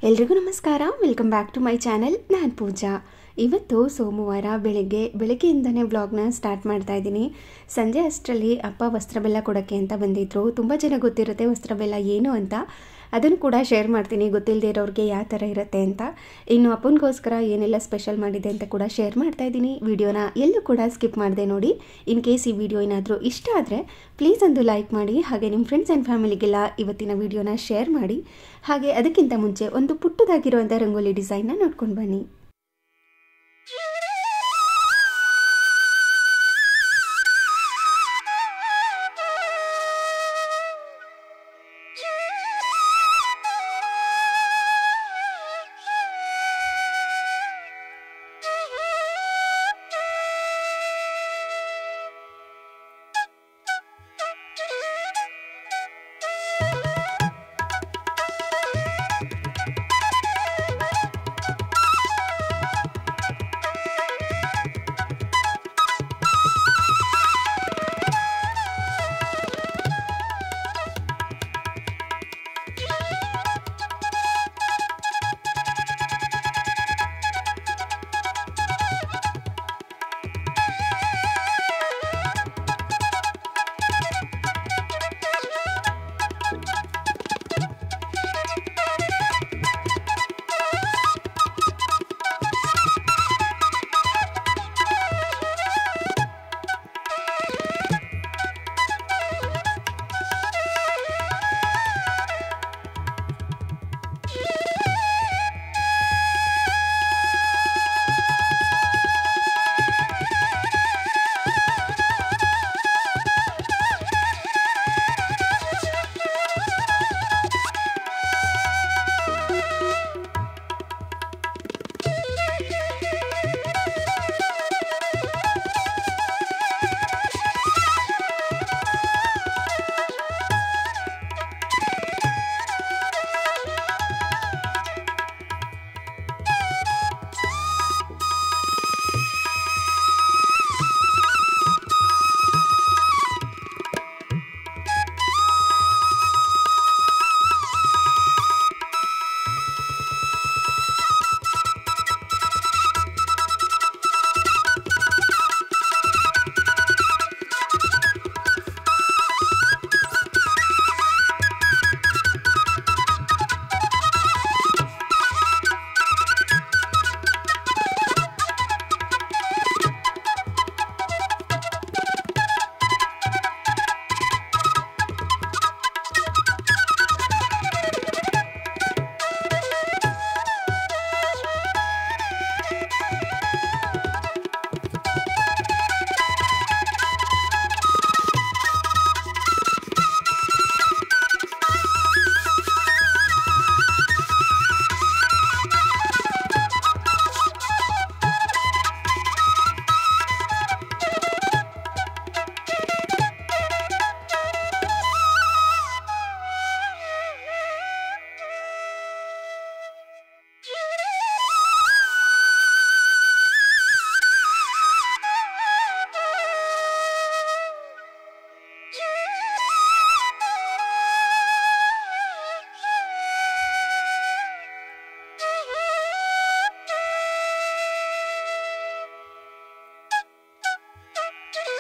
ಎಲ್ರಿಗೂ ನಮಸ್ಕಾರ. Welcome back to my channel. ನಾನು ಪೂಜಾ. ಇವತ್ತು ಸೋಮವಾರ ಬೆಳಗ್ಗೆಯಿಂದನೇ ವ್ಲಾಗ್ನ ಸ್ಟಾರ್ಟ್ ಮಾಡ್ತಾ ಇದ್ದೀನಿ. ಸಂಜೆ ಅಷ್ಟರಲ್ಲಿ ಅಪ್ಪ ವಸ್ತ್ರಬೆಲ್ಲ ಕೊಡೋಕ್ಕೆ ಅಂತ ಬಂದಿದ್ದರು. ತುಂಬ ಜನ ಗೊತ್ತಿರುತ್ತೆ ವಸ್ತ್ರಬೆಲ್ಲ ಏನು ಅಂತ. ಅದನ್ನು ಕೂಡ ಶೇರ್ ಮಾಡ್ತೀನಿ, ಗೊತ್ತಿಲ್ಲದೆ ಇರೋರಿಗೆ ಯಾವ ಥರ ಇರುತ್ತೆ ಅಂತ. ಇನ್ನು ಅಪ್ಪನಿಗೋಸ್ಕರ ಏನೆಲ್ಲ ಸ್ಪೆಷಲ್ ಮಾಡಿದೆ ಅಂತ ಕೂಡ ಶೇರ್ ಮಾಡ್ತಾ ಇದ್ದೀನಿ. ವಿಡಿಯೋನ ಎಲ್ಲೂ ಕೂಡ ಸ್ಕಿಪ್ ಮಾಡಿದೆ ನೋಡಿ. ಇನ್ ಕೇಸ್ ಈ ವಿಡಿಯೋ ಏನಾದರೂ ಇಷ್ಟ ಆದರೆ ಪ್ಲೀಸ್ ಒಂದು ಲೈಕ್ ಮಾಡಿ, ಹಾಗೆ ನಿಮ್ಮ ಫ್ರೆಂಡ್ಸ್ ಆ್ಯಂಡ್ ಫ್ಯಾಮಿಲಿಗೆಲ್ಲ ಇವತ್ತಿನ ವಿಡಿಯೋನ ಶೇರ್ ಮಾಡಿ. ಹಾಗೆ ಅದಕ್ಕಿಂತ ಮುಂಚೆ ಒಂದು ಪುಟ್ಟದಾಗಿರುವಂಥ ರಂಗೋಲಿ ಡಿಸೈನ್ನ ನೋಡ್ಕೊಂಡು ಬನ್ನಿ.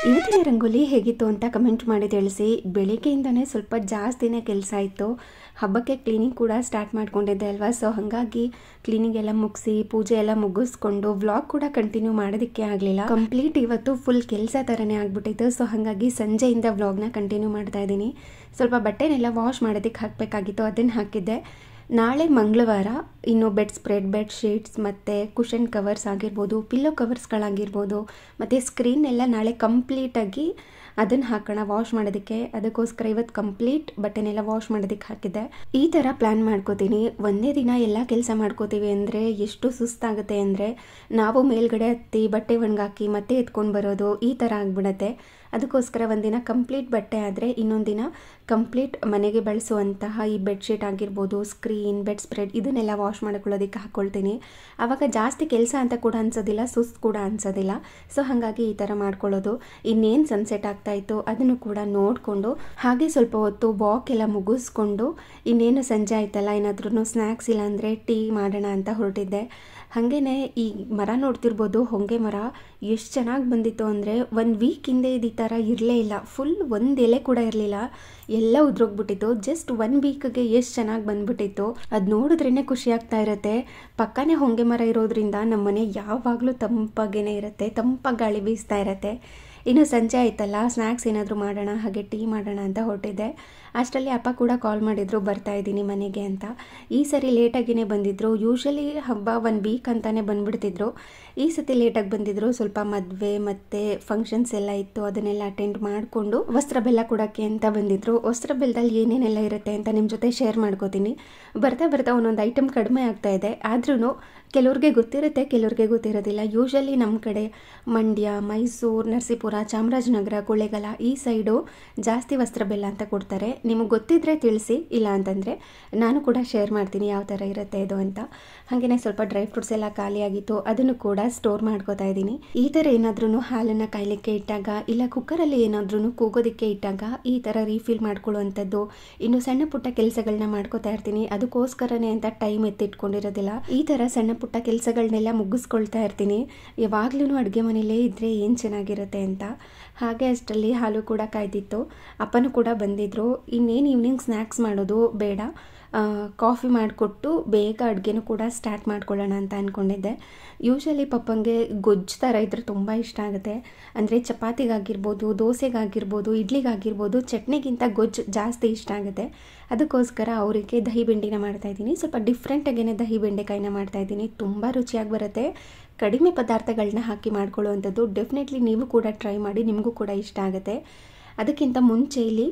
ಇವತ್ತಿನ ರಂಗೋಲಿ ಹೇಗಿತ್ತು ಅಂತ ಕಮೆಂಟ್ ಮಾಡಿ ತಿಳಿಸಿ. ಬೆಳಿಗ್ಗೆಯಿಂದನೇ ಸ್ವಲ್ಪ ಜಾಸ್ತಿನೇ ಕೆಲಸ ಇತ್ತು. ಹಬ್ಬಕ್ಕೆ ಕ್ಲೀನಿಂಗ್ ಕೂಡ ಸ್ಟಾರ್ಟ್ ಮಾಡ್ಕೊಂಡಿದ್ದೆ ಅಲ್ವಾ, ಸೊ ಹಾಗಾಗಿ ಕ್ಲೀನಿಂಗ್ ಎಲ್ಲ ಮುಗಿಸಿ ಪೂಜೆ ಎಲ್ಲ ಮುಗಿಸ್ಕೊಂಡು ವ್ಲಾಗ್ ಕೂಡ ಕಂಟಿನ್ಯೂ ಮಾಡೋದಕ್ಕೆ ಆಗಲಿಲ್ಲ. ಕಂಪ್ಲೀಟ್ ಇವತ್ತು ಫುಲ್ ಕೆಲಸ ಥರನೇ ಆಗಿಬಿಟ್ಟಿತ್ತು. ಸೊ ಹಾಗಾಗಿ ಸಂಜೆಯಿಂದ ವ್ಲಾಗ್ನ ಕಂಟಿನ್ಯೂ ಮಾಡ್ತಾ ಇದ್ದೀನಿ. ಸ್ವಲ್ಪ ಬಟ್ಟೆನೆಲ್ಲ ವಾಶ್ ಮಾಡೋದಕ್ಕೆ ಹಾಕಬೇಕಾಗಿತ್ತು, ಅದನ್ನು ಹಾಕಿದ್ದೆ. ನಾಳೆ ಮಂಗಳವಾರ. ಇನ್ನು ಬೆಡ್ ಶೀಟ್ಸ್ ಮತ್ತು ಕುಷನ್ ಕವರ್ಸ್ ಆಗಿರ್ಬೋದು, ಪಿಲ್ಲೋ ಕವರ್ಸ್ಗಳಾಗಿರ್ಬೋದು ಮತ್ತು ಸ್ಕ್ರೀನ್ ಎಲ್ಲ ನಾಳೆ ಕಂಪ್ಲೀಟಾಗಿ ಅದನ್ನು ಹಾಕೋಣ ವಾಶ್ ಮಾಡೋದಕ್ಕೆ. ಅದಕ್ಕೋಸ್ಕರ ಇವತ್ತು ಕಂಪ್ಲೀಟ್ ಬಟ್ಟೆನೆಲ್ಲ ವಾಶ್ ಮಾಡೋದಕ್ಕೆ ಹಾಕಿದ್ದೆ. ಈ ಥರ ಪ್ಲ್ಯಾನ್ ಮಾಡ್ಕೋತೀನಿ. ಒಂದೇ ದಿನ ಎಲ್ಲ ಕೆಲಸ ಮಾಡ್ಕೋತೀವಿ ಅಂದರೆ ಎಷ್ಟು ಸುಸ್ತಾಗುತ್ತೆ ಅಂದರೆ ನಾವು ಮೇಲ್ಗಡೆ ಹತ್ತಿ ಬಟ್ಟೆ ಒಣಗಾಕಿ ಮತ್ತೆ ಎತ್ಕೊಂಡು ಬರೋದು ಈ ಥರ ಆಗಿಬಿಡತ್ತೆ. ಅದಕ್ಕೋಸ್ಕರ ಒಂದಿನ ಕಂಪ್ಲೀಟ್ ಬಟ್ಟೆ ಆದರೆ ಇನ್ನೊಂದು ದಿನ ಕಂಪ್ಲೀಟ್ ಮನೆಗೆ ಬಳಸುವಂತಹ ಈ ಬೆಡ್ಶೀಟ್ ಆಗಿರ್ಬೋದು, ಸ್ಕ್ರೀನ್, ಬೆಡ್ ಸ್ಪ್ರೆಡ್ ಇದನ್ನೆಲ್ಲ ವಾಶ್ ಮಾಡ್ಕೊಳ್ಳೋದಕ್ಕೆ ಹಾಕ್ಕೊಳ್ತೀನಿ. ಆವಾಗ ಜಾಸ್ತಿ ಕೆಲಸ ಅಂತ ಕೂಡ ಅನ್ಸೋದಿಲ್ಲ, ಸುಸ್ತು ಕೂಡ ಅನ್ಸೋದಿಲ್ಲ. ಸೊ ಹಾಗಾಗಿ ಈ ಥರ ಮಾಡ್ಕೊಳ್ಳೋದು. ಇನ್ನೇನು ಸನ್ಸೆಟ್ ಆಗ್ತಾಯಿತ್ತು ಅದನ್ನು ಕೂಡ ನೋಡಿಕೊಂಡು ಹಾಗೆ ಸ್ವಲ್ಪ ಹೊತ್ತು ವಾಕ್ ಎಲ್ಲ ಮುಗಿಸ್ಕೊಂಡು ಇನ್ನೇನು ಸಂಜೆ ಆಯ್ತಲ್ಲ, ಏನಾದ್ರೂ ಸ್ನ್ಯಾಕ್ಸ್ ಇಲ್ಲಾಂದರೆ ಟೀ ಮಾಡೋಣ ಅಂತ ಹೊರಟಿದ್ದೆ. ಹಾಗೇ ಈ ಮರ ನೋಡ್ತಿರ್ಬೋದು, ಹೊಂಗೆ ಮರ ಎಷ್ಟು ಚೆನ್ನಾಗಿ ಬಂದಿತ್ತು ಅಂದರೆ 1 ವೀಕ್ ಹಿಂದೆ ಇದು ಈ ಥರ ಇರಲೇ ಇಲ್ಲ. ಫುಲ್ ಒಂದು ಎಲೆ ಕೂಡ ಇರಲಿಲ್ಲ, ಎಲ್ಲ ಉದ್ರೋಗ್ಬಿಟ್ಟಿತ್ತು. ಜಸ್ಟ್ 1 ವೀಕ್ಗೆ ಎಷ್ಟು ಚೆನ್ನಾಗಿ ಬಂದ್ಬಿಟ್ಟಿತ್ತು. ಅದು ನೋಡಿದ್ರೇ ಖುಷಿ ಆಗ್ತಾ ಇರುತ್ತೆ. ಪಕ್ಕನೇ ಹೊಂಗೆ ಮರ ಇರೋದ್ರಿಂದ ನಮ್ಮ ಮನೆ ಯಾವಾಗಲೂ ತಂಪಾಗೇ ಇರುತ್ತೆ, ತಂಪಾಗಿ ಗಾಳಿ ಬೀಸ್ತಾ ಇರುತ್ತೆ. ಇನ್ನು ಸಂಜೆ ಆಯ್ತಲ್ಲ, ಸ್ನ್ಯಾಕ್ಸ್ ಏನಾದರೂ ಮಾಡೋಣ, ಹಾಗೆ ಟೀ ಮಾಡೋಣ ಅಂತ ಹೊರಟಿದ್ದೆ. ಅಷ್ಟರಲ್ಲಿ ಅಪ್ಪ ಕೂಡ ಕಾಲ್ ಮಾಡಿದ್ರು, ಬರ್ತಾ ಇದ್ದೀನಿ ಮನೆಗೆ ಅಂತ. ಈ ಸರಿ ಲೇಟಾಗಿಯೇ ಬಂದಿದ್ದರು. ಯೂಶ್ವಲಿ ಹಬ್ಬ 1 ವೀಕ್ ಅಂತಲೇ ಬಂದುಬಿಡ್ತಿದ್ರು. ಈ ಸತಿ ಲೇಟಾಗಿ ಬಂದಿದ್ದರು. ಸ್ವಲ್ಪ ಮದುವೆ ಮತ್ತು ಫಂಕ್ಷನ್ಸ್ ಎಲ್ಲ ಇತ್ತು, ಅದನ್ನೆಲ್ಲ ಅಟೆಂಡ್ ಮಾಡಿಕೊಂಡು ವಸ್ತ್ರ ಬೆಲ್ಲ ಕೊಡೋಕ್ಕೆ ಅಂತ ಬಂದಿದ್ದರು. ವಸ್ತ್ರ ಬೆಲ್ಲದಲ್ಲಿ ಏನೇನೆಲ್ಲ ಇರುತ್ತೆ ಅಂತ ನಿಮ್ಮ ಜೊತೆ ಶೇರ್ ಮಾಡ್ಕೋತೀನಿ. ಬರ್ತಾ ಬರ್ತಾ ಒಂದೊಂದು ಐಟಮ್ ಕಡಿಮೆ ಆಗ್ತಾ ಇದೆ. ಆದ್ರೂ ಕೆಲವ್ರಿಗೆ ಗೊತ್ತಿರುತ್ತೆ, ಕೆಲವ್ರಿಗೆ ಗೊತ್ತಿರೋದಿಲ್ಲ. ಯೂಶ್ವಲಿ ನಮ್ಮ ಕಡೆ ಮಂಡ್ಯ, ಮೈಸೂರು, ನರಸೀಪುರ, ಚಾಮರಾಜನಗರ, ಕೊಳ್ಳೇಗಾಲ ಈ ಸೈಡು ಜಾಸ್ತಿ ವಸ್ತ್ರ ಬೆಲ್ಲ ಅಂತ ಕೊಡ್ತಾರೆ. ನಿಮಗೆ ಗೊತ್ತಿದ್ದರೆ ತಿಳಿಸಿ, ಇಲ್ಲ ಅಂತಂದರೆ ನಾನು ಕೂಡ ಶೇರ್ ಮಾಡ್ತೀನಿ ಯಾವ ಥರ ಇರುತ್ತೆ ಇದು ಅಂತ. ಹಾಗೆಯೇ ಸ್ವಲ್ಪ ಡ್ರೈ ಫ್ರೂಟ್ಸ್ ಎಲ್ಲ ಖಾಲಿಯಾಗಿತ್ತು, ಅದನ್ನು ಕೂಡ ಸ್ಟೋರ್ ಮಾಡ್ಕೋತಾ ಇದ್ದೀನಿ. ಈ ಥರ ಏನಾದ್ರೂ ಹಾಲನ್ನು ಕಾಯಲಿಕ್ಕೆ ಇಟ್ಟಾಗ, ಇಲ್ಲ ಕುಕ್ಕರಲ್ಲಿ ಏನಾದ್ರೂ ಕೂಗೋದಕ್ಕೆ ಇಟ್ಟಾಗ ಈ ಥರ ರೀಫಿಲ್ ಮಾಡ್ಕೊಳ್ಳುವಂಥದ್ದು, ಇನ್ನು ಸಣ್ಣ ಪುಟ್ಟ ಕೆಲಸಗಳನ್ನ ಮಾಡ್ಕೋತಾ ಇರ್ತೀನಿ. ಅದಕ್ಕೋಸ್ಕರನೇ ಅಂತ ಟೈಮ್ ಎತ್ತಿಟ್ಕೊಂಡಿರೋದಿಲ್ಲ. ಈ ಥರ ಸಣ್ಣ ಪುಟ್ಟ ಕೆಲಸಗಳನ್ನೆಲ್ಲ ಮುಗಿಸ್ಕೊಳ್ತಾ ಇರ್ತೀನಿ. ಯಾವಾಗ್ಲೂ ಅಡುಗೆ ಮನೆಯಲ್ಲೇ ಇದ್ದರೆ ಏನು ಚೆನ್ನಾಗಿರುತ್ತೆ ಅಂತ. ಹಾಗೆ ಅಷ್ಟರಲ್ಲಿ ಹಾಲು ಕೂಡ ಕಾಯ್ದಿತ್ತು. ಅಪ್ಪನೂ ಕೂಡ ಬಂದಿದ್ದರು. ಇನ್ನೇನು ಈವ್ನಿಂಗ್ ಸ್ನ್ಯಾಕ್ಸ್ ಮಾಡೋದು ಬೇಡ, ಕಾಫಿ ಮಾಡಿಕೊಟ್ಟು ಬೇಗ ಅಡುಗೆನೂ ಕೂಡ ಸ್ಟಾರ್ಟ್ ಮಾಡ್ಕೊಳ್ಳೋಣ ಅಂತ ಅಂದ್ಕೊಂಡಿದ್ದೆ. ಯೂಶ್ವಲಿ ಪಪ್ಪಂಗೆ ಗೊಜ್ಜು ಥರ ಇದ್ದರೆ ತುಂಬ ಇಷ್ಟ ಆಗುತ್ತೆ. ಅಂದರೆ ಚಪಾತಿಗಾಗಿರ್ಬೋದು, ದೋಸೆಗಾಗಿರ್ಬೋದು, ಇಡ್ಲಿಗಾಗಿರ್ಬೋದು, ಚಟ್ನಿಗಿಂತ ಗೊಜ್ಜು ಜಾಸ್ತಿ ಇಷ್ಟ ಆಗುತ್ತೆ. ಅದಕ್ಕೋಸ್ಕರ ಅವರಿಗೆ ದಹಿ ಬೆಂಡಿನ ಮಾಡ್ತಾಯಿದ್ದೀನಿ. ಸ್ವಲ್ಪ ಡಿಫ್ರೆಂಟಾಗೇ ದಹಿ ಬೆಂಡೆಕಾಯಿನ ಮಾಡ್ತಾಯಿದ್ದೀನಿ. ತುಂಬ ರುಚಿಯಾಗಿ ಬರುತ್ತೆ. ಕಡಿಮೆ ಪದಾರ್ಥಗಳನ್ನ ಹಾಕಿ ಮಾಡ್ಕೊಳ್ಳುವಂಥದ್ದು. ಡೆಫಿನೆಟ್ಲಿ ನೀವು ಕೂಡ ಟ್ರೈ ಮಾಡಿ, ನಿಮಗೂ ಕೂಡ ಇಷ್ಟ ಆಗುತ್ತೆ. ಅದಕ್ಕಿಂತ ಮುಂಚೆ ಇಲ್ಲಿ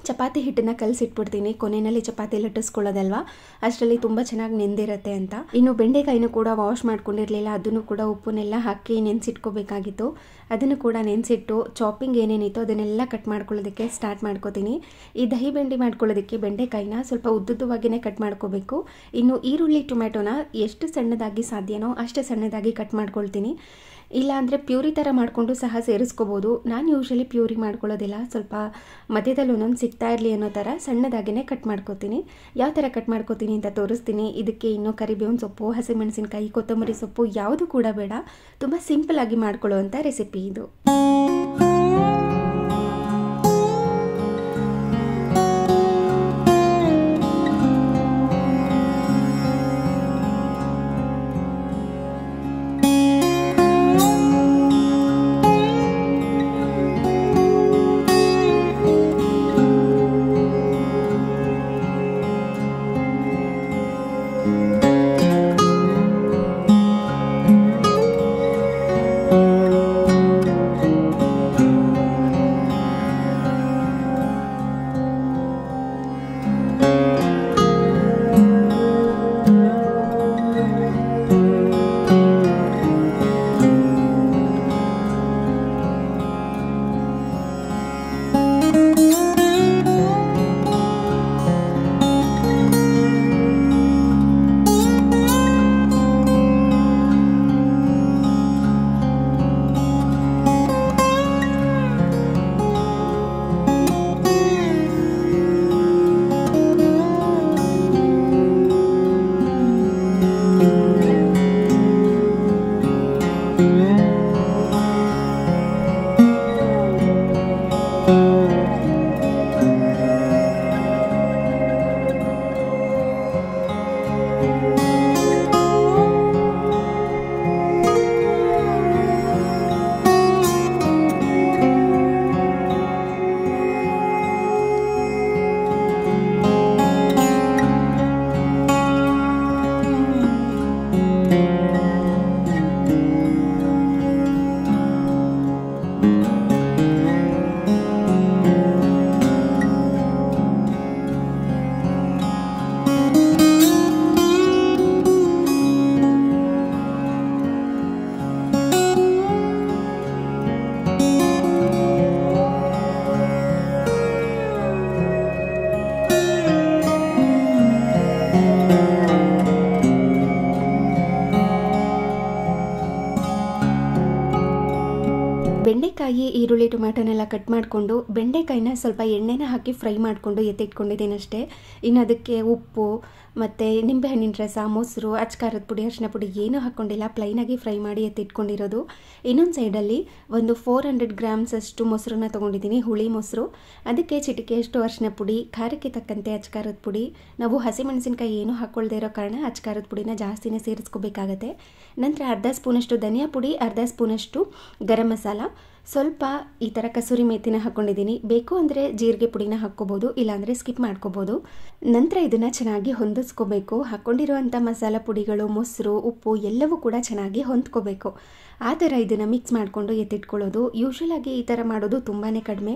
ಚಪಾತಿ ಹಿಟ್ಟನ್ನು ಕಲಸಿಟ್ಬಿಡ್ತೀನಿ. ಕೊನೆಯಲ್ಲಿ ಚಪಾತಿ ಲಟ್ಟಿಸ್ಕೊಳ್ಳೋದಲ್ವಾ, ಅಷ್ಟರಲ್ಲಿ ತುಂಬ ಚೆನ್ನಾಗಿ ನೆಂದಿರುತ್ತೆ ಅಂತ. ಇನ್ನು ಬೆಂಡೆಕಾಯಿನೂ ಕೂಡ ವಾಶ್ ಮಾಡ್ಕೊಂಡಿರಲಿಲ್ಲ, ಅದನ್ನು ಕೂಡ ಉಪ್ಪನ್ನೆಲ್ಲ ಹಾಕಿ ನೆನೆಸಿಟ್ಕೋಬೇಕಾಗಿತ್ತು. ಅದನ್ನು ಕೂಡ ನೆನೆಸಿಟ್ಟು ಚಾಪಿಂಗ್ ಏನೇನಿತ್ತು ಅದನ್ನೆಲ್ಲ ಕಟ್ ಮಾಡ್ಕೊಳ್ಳೋದಕ್ಕೆ ಸ್ಟಾರ್ಟ್ ಮಾಡ್ಕೋತೀನಿ. ಈ ದಹಿ ಬೆಂಡಿ ಮಾಡ್ಕೊಳ್ಳೋದಕ್ಕೆ ಬೆಂಡೆಕಾಯಿನ ಸ್ವಲ್ಪ ಉದ್ದುದ್ದವಾಗಿಯೇ ಕಟ್ ಮಾಡ್ಕೋಬೇಕು. ಇನ್ನು ಈರುಳ್ಳಿ, ಟೊಮೆಟೊನ ಎಷ್ಟು ಸಣ್ಣದಾಗಿ ಸಾಧ್ಯನೋ ಅಷ್ಟು ಸಣ್ಣದಾಗಿ ಕಟ್ ಮಾಡ್ಕೊಳ್ತೀನಿ. ಇಲ್ಲಾಂದರೆ ಪ್ಯೂರಿ ಥರ ಮಾಡಿಕೊಂಡು ಸಹ ಸೇರಿಸ್ಕೋಬೋದು. ನಾನು ಯೂಶ್ವಲಿ ಪ್ಯೂರಿ ಮಾಡ್ಕೊಳ್ಳೋದಿಲ್ಲ, ಸ್ವಲ್ಪ ಮಧ್ಯದಲ್ಲಿ ಒಂದೊಂದು ಸಿಗ್ತಾ ಇರಲಿ ಅನ್ನೋ ಥರ ಸಣ್ಣದಾಗಿಯೇ ಕಟ್ ಮಾಡ್ಕೋತೀನಿ. ಯಾವ ಥರ ಕಟ್ ಮಾಡ್ಕೋತೀನಿ ಅಂತ ತೋರಿಸ್ತೀನಿ. ಇದಕ್ಕೆ ಇನ್ನೂ ಕರಿಬೇವಿನ ಸೊಪ್ಪು, ಹಸಿಮೆಣಸಿನಕಾಯಿ, ಕೊತ್ತಂಬರಿ ಸೊಪ್ಪು ಯಾವುದು ಕೂಡ ಬೇಡ. ತುಂಬ ಸಿಂಪಲ್ಲಾಗಿ ಮಾಡ್ಕೊಳ್ಳುವಂಥ ರೆಸಿಪಿ ಇದು. ಮೆಣಸಿನ್ಕಾಯಿ, ಈರುಳ್ಳಿ, ಟೊಮ್ಯಾಟೊನೆಲ್ಲ ಕಟ್ ಮಾಡಿಕೊಂಡು ಬೆಂಡೆಕಾಯಿನ ಸ್ವಲ್ಪ ಎಣ್ಣೆನ ಹಾಕಿ ಫ್ರೈ ಮಾಡಿಕೊಂಡು ಎತ್ತಿಟ್ಕೊಂಡಿದ್ದೀನಿ ಅಷ್ಟೇ. ಇನ್ನು ಅದಕ್ಕೆ ಉಪ್ಪು ಮತ್ತು ನಿಂಬೆಹಣ್ಣಿನ ರಸ, ಮೊಸರು, ಅಚ್ಕಾರದ ಪುಡಿ, ಅರಿಶಿನ ಪುಡಿ ಏನೂ ಹಾಕ್ಕೊಂಡಿಲ್ಲ, ಪ್ಲೈನಾಗಿ ಫ್ರೈ ಮಾಡಿ ಎತ್ತಿಟ್ಕೊಂಡಿರೋದು. ಇನ್ನೊಂದು ಸೈಡಲ್ಲಿ ಒಂದು 400 ಗ್ರಾಮ್ಸ್ ಅಷ್ಟು ಮೊಸರನ್ನ ತೊಗೊಂಡಿದ್ದೀನಿ, ಹುಳಿ ಮೊಸರು. ಅದಕ್ಕೆ ಚಿಟಿಕೆಯಷ್ಟು ಅರಿಶಿನ ಪುಡಿ, ಖಾರಕ್ಕೆ ತಕ್ಕಂತೆ ಅಚ್ಕಾರದ ಪುಡಿ. ನಾವು ಹಸಿಮೆಣಸಿನ್ಕಾಯಿ ಏನೂ ಹಾಕ್ಕೊಳ್ದೇ ಇರೋ ಕಾರಣ ಅಚ್ಕಾರದ ಪುಡಿನ ಜಾಸ್ತಿನೇ ಸೇರಿಸ್ಕೋಬೇಕಾಗತ್ತೆ. ನಂತರ ಅರ್ಧ ಸ್ಪೂನಷ್ಟು ಧನಿಯಾ ಪುಡಿ, ಅರ್ಧ ಸ್ಪೂನಷ್ಟು ಗರಂ ಮಸಾಲ, ಸ್ವಲ್ಪ ಈ ಥರ ಕಸೂರಿ ಮೇಥಿನ ಹಾಕ್ಕೊಂಡಿದ್ದೀನಿ. ಬೇಕು ಅಂದರೆ ಜೀರಿಗೆ ಪುಡಿನ ಹಾಕ್ಕೋಬೋದು, ಇಲ್ಲಾಂದರೆ ಸ್ಕಿಪ್ ಮಾಡ್ಕೋಬೋದು. ನಂತರ ಇದನ್ನು ಚೆನ್ನಾಗಿ ಹೊಂದಿಸ್ಕೋಬೇಕು. ಹಾಕ್ಕೊಂಡಿರುವಂಥ ಮಸಾಲ ಪುಡಿಗಳು, ಮೊಸರು, ಉಪ್ಪು ಎಲ್ಲವೂ ಕೂಡ ಚೆನ್ನಾಗಿ ಹೊಂದ್ಕೋಬೇಕು. ಆ ಥರ ಇದನ್ನು ಮಿಕ್ಸ್ ಮಾಡಿಕೊಂಡು ಎತ್ತಿಟ್ಕೊಳ್ಳೋದು. ಯೂಶ್ವಲಾಗಿ ಈ ಥರ ಮಾಡೋದು ತುಂಬಾ ಕಡಿಮೆ.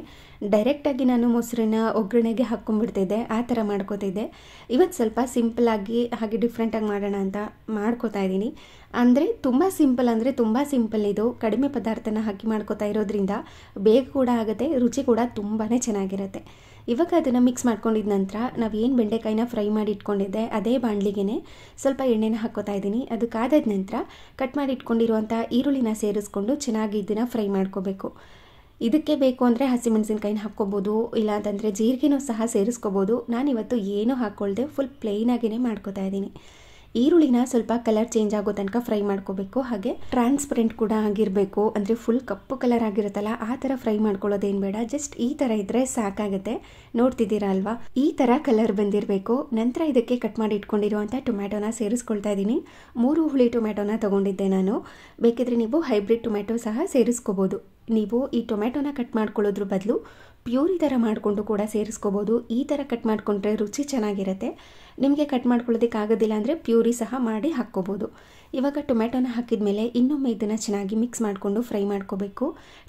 ಡೈರೆಕ್ಟಾಗಿ ನಾನು ಮೊಸರನ್ನ ಒಗ್ಗರಣೆಗೆ ಹಾಕ್ಕೊಂಡ್ಬಿಡ್ತಿದ್ದೆ, ಆ ಥರ ಮಾಡ್ಕೋತಿದ್ದೆ. ಇವತ್ತು ಸ್ವಲ್ಪ ಸಿಂಪಲಾಗಿ ಹಾಗೆ ಡಿಫ್ರೆಂಟಾಗಿ ಮಾಡೋಣ ಅಂತ ಮಾಡ್ಕೋತಾ ಇದ್ದೀನಿ. ಅಂದರೆ ತುಂಬ ಸಿಂಪಲ್ ಇದು. ಕಡಿಮೆ ಪದಾರ್ಥನ ಹಾಕಿ ಮಾಡ್ಕೋತಾ ಇರೋದ್ರಿಂದ ಬೇಗ ಕೂಡ ಆಗುತ್ತೆ, ರುಚಿ ಕೂಡ ತುಂಬಾ ಚೆನ್ನಾಗಿರುತ್ತೆ. ಇವಾಗ ಅದನ್ನು ಮಿಕ್ಸ್ ಮಾಡ್ಕೊಂಡಿದ ನಂತರ ನಾವು ಏನು ಬೆಂಡೆಕಾಯಿನ ಫ್ರೈ ಮಾಡಿ ಇಟ್ಕೊಂಡಿದ್ದೆ ಅದೇ ಬಾಣಲಿಗೆ ಸ್ವಲ್ಪ ಎಣ್ಣೆನ ಹಾಕ್ಕೋತಾ ಇದ್ದೀನಿ. ಅದು ಕಾದಾದ ನಂತರ ಕಟ್ ಮಾಡಿ ಇಟ್ಕೊಂಡಿರುವಂಥ ಈರುಳ್ಳಿನ ಸೇರಿಸ್ಕೊಂಡು ಚೆನ್ನಾಗಿ ಇದನ್ನು ಫ್ರೈ ಮಾಡ್ಕೋಬೇಕು. ಇದಕ್ಕೆ ಬೇಕು ಅಂದರೆ ಹಸಿಮೆಣಸಿನ್ಕಾಯಿನ ಹಾಕ್ಕೋಬೋದು, ಇಲ್ಲ ಅಂತಂದರೆ ಜೀರಿಗೆನೂ ಸಹ ಸೇರಿಸ್ಕೋಬೋದು. ನಾನಿವತ್ತು ಏನೂ ಹಾಕ್ಕೊಳ್ದೆ ಫುಲ್ ಪ್ಲೇನಾಗಿಯೇ ಮಾಡ್ಕೋತಾ ಇದ್ದೀನಿ. ಈರುಳ್ಳಿನ ಸ್ವಲ್ಪ ಕಲರ್ ಚೇಂಜ್ ಆಗೋ ತನಕ ಫ್ರೈ ಮಾಡ್ಕೋಬೇಕು. ಹಾಗೆ ಟ್ರಾನ್ಸ್ಪರೆಂಟ್ ಕೂಡ ಆಗಿರಬೇಕು, ಅಂದರೆ ಫುಲ್ ಕಪ್ಪು ಕಲರ್ ಆಗಿರುತ್ತಲ್ಲ ಆ ಥರ ಫ್ರೈ ಮಾಡ್ಕೊಳ್ಳೋದೇನು ಬೇಡ. ಜಸ್ಟ್ ಈ ಥರ ಇದ್ದರೆ ಸಾಕಾಗುತ್ತೆ. ನೋಡ್ತಿದ್ದೀರಾ ಅಲ್ವಾ, ಈ ಥರ ಕಲರ್ ಬಂದಿರಬೇಕು. ನಂತರ ಇದಕ್ಕೆ ಕಟ್ ಮಾಡಿ ಇಟ್ಕೊಂಡಿರುವಂಥ ಟೊಮ್ಯಾಟೊನ ಸೇರಿಸ್ಕೊಳ್ತಾ ಇದ್ದೀನಿ. 3 ಹುಳಿ ಟೊಮ್ಯಾಟೊನ ತೊಗೊಂಡಿದ್ದೆ ನಾನು. ಬೇಕಿದ್ರೆ ನೀವು ಹೈಬ್ರಿಡ್ ಟೊಮ್ಯಾಟೊ ಸಹ ಸೇರಿಸ್ಕೋಬೋದು. ನೀವು ಈ ಟೊಮ್ಯಾಟೊನ ಕಟ್ ಮಾಡ್ಕೊಳ್ಳೋದ್ರ ಬದಲು ಪ್ಯೂರಿ ಥರ ಮಾಡಿಕೊಂಡು ಕೂಡ ಸೇರಿಸ್ಕೋಬೋದು. ಈ ಥರ ಕಟ್ ಮಾಡಿಕೊಂಡ್ರೆ ರುಚಿ ಚೆನ್ನಾಗಿರುತ್ತೆ. ನಿಮಗೆ ಕಟ್ ಮಾಡ್ಕೊಳ್ಳೋದಕ್ಕೆ ಆಗೋದಿಲ್ಲ ಅಂದರೆ ಪ್ಯೂರಿ ಸಹ ಮಾಡಿ ಹಾಕ್ಕೋಬೋದು. ಇವಾಗ ಟೊಮ್ಯಾಟೊನ ಹಾಕಿದ ಮೇಲೆ ಇನ್ನೊಮ್ಮೆ ಇದನ್ನು ಚೆನ್ನಾಗಿ ಮಿಕ್ಸ್ ಮಾಡಿಕೊಂಡು ಫ್ರೈ ಮಾಡ್ಕೋಬೇಕು.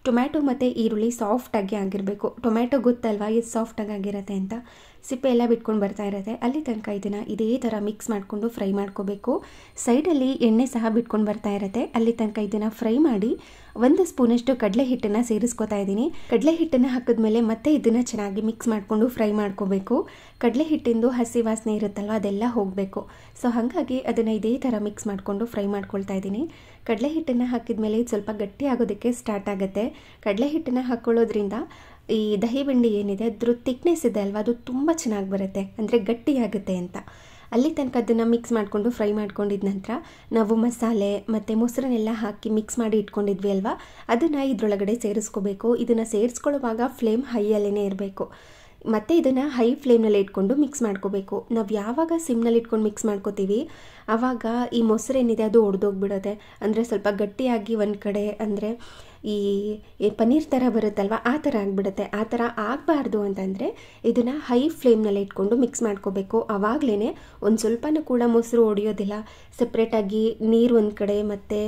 ಟೊಮ್ಯಾಟೊ ಮತ್ತು ಈರುಳ್ಳಿ ಸಾಫ್ಟಾಗಿ ಆಗಿರಬೇಕು. ಟೊಮ್ಯಾಟೊ ಗೊತ್ತಲ್ವಾ ಇದು ಸಾಫ್ಟಾಗಿ ಆಗಿರುತ್ತೆ ಅಂತ, ಸಿಪ್ಪೆ ಎಲ್ಲ ಬಿಟ್ಕೊಂಡು ಬರ್ತಾ ಇರುತ್ತೆ. ಅಲ್ಲಿ ತನಕ ಇದನ್ನು ಇದೇ ಥರ ಮಿಕ್ಸ್ ಮಾಡಿಕೊಂಡು ಫ್ರೈ ಮಾಡ್ಕೋಬೇಕು. ಸೈಡಲ್ಲಿ ಎಣ್ಣೆ ಸಹ ಬಿಟ್ಕೊಂಡು ಬರ್ತಾ ಇರುತ್ತೆ. ಅಲ್ಲಿ ತನಕ ಇದನ್ನು ಫ್ರೈ ಮಾಡಿ 1 ಸ್ಪೂನಷ್ಟು ಕಡಲೆ ಹಿಟ್ಟನ್ನು ಸೇರಿಸ್ಕೊತಾ ಇದ್ದೀನಿ. ಕಡಲೆ ಹಿಟ್ಟನ್ನು ಹಾಕಿದ್ಮೇಲೆ ಮತ್ತೆ ಇದನ್ನು ಚೆನ್ನಾಗಿ ಮಿಕ್ಸ್ ಮಾಡಿಕೊಂಡು ಫ್ರೈ ಮಾಡ್ಕೋಬೇಕು. ಕಡಲೆ ಹಿಟ್ಟಿಂದು ಹಸಿ ವಾಸನೆ ಇರುತ್ತಲ್ವ ಅದೆಲ್ಲ ಹೋಗಬೇಕು. ಸೊ ಹಾಗಾಗಿ ಅದನ್ನು ಇದೇ ಥರ ಮಿಕ್ಸ್ ಮಾಡಿಕೊಂಡು ಫ್ರೈ ಮಾಡ್ಕೊಳ್ತಾ ಇದ್ದೀನಿ. ಕಡಲೆ ಹಿಟ್ಟನ್ನು ಹಾಕಿದ್ಮೇಲೆ ಇದು ಸ್ವಲ್ಪ ಗಟ್ಟಿ ಆಗೋದಕ್ಕೆ ಸ್ಟಾರ್ಟ್ ಆಗುತ್ತೆ. ಕಡಲೆ ಹಿಟ್ಟನ್ನು ಹಾಕ್ಕೊಳ್ಳೋದ್ರಿಂದ ಈ ದಹಿ ಬೆಂಡಿ ಏನಿದೆ ಅದ್ರ ಥಿಕ್ನೆಸ್ ಇದೆ ಅಲ್ವಾ, ಅದು ತುಂಬ ಚೆನ್ನಾಗಿ ಬರುತ್ತೆ, ಅಂದರೆ ಗಟ್ಟಿಯಾಗುತ್ತೆ ಅಂತ. ಅಲ್ಲಿ ತನಕ ಅದನ್ನು ಮಿಕ್ಸ್ ಮಾಡಿಕೊಂಡು ಫ್ರೈ ಮಾಡ್ಕೊಂಡಿದ ನಂತರ ನಾವು ಮಸಾಲೆ ಮತ್ತು ಮೊಸರನ್ನೆಲ್ಲ ಹಾಕಿ ಮಿಕ್ಸ್ ಮಾಡಿ ಇಟ್ಕೊಂಡಿದ್ವಿ ಅಲ್ವಾ, ಅದನ್ನು ಇದರೊಳಗಡೆ ಸೇರಿಸ್ಕೋಬೇಕು. ಇದನ್ನು ಸೇರಿಸ್ಕೊಳ್ಳುವಾಗ ಫ್ಲೇಮ್ ಹೈಯಲ್ಲೇ ಇರಬೇಕು. ಮತ್ತು ಇದನ್ನು ಹೈ ಫ್ಲೇಮ್ನಲ್ಲಿ ಇಟ್ಕೊಂಡು ಮಿಕ್ಸ್ ಮಾಡ್ಕೋಬೇಕು. ನಾವು ಯಾವಾಗ ಸಿಮ್ನಲ್ಲಿ ಇಟ್ಕೊಂಡು ಮಿಕ್ಸ್ ಮಾಡ್ಕೋತೀವಿ ಆವಾಗ ಈ ಮೊಸರೇನಿದೆ ಅದು ಒಡೆದೋಗ್ಬಿಡುತ್ತೆ. ಅಂದರೆ ಸ್ವಲ್ಪ ಗಟ್ಟಿಯಾಗಿ ಒಂದು ಕಡೆ, ಅಂದರೆ ಈ ಪನ್ನೀರ್ ಥರ ಬರುತ್ತಲ್ವ ಆ ಥರ ಆಗಿಬಿಡುತ್ತೆ. ಆ ಥರ ಆಗಬಾರ್ದು ಅಂತಂದರೆ ಇದನ್ನು ಹೈ ಫ್ಲೇಮ್ನಲ್ಲಿ ಇಟ್ಕೊಂಡು ಮಿಕ್ಸ್ ಮಾಡ್ಕೋಬೇಕು. ಆವಾಗಲೇ ಒಂದು ಸ್ವಲ್ಪನೂ ಕೂಡ ಮೊಸರು ಒಡೆಯೋದಿಲ್ಲ. ಸಪ್ರೇಟಾಗಿ ನೀರು ಒಂದು ಕಡೆ ಮತ್ತು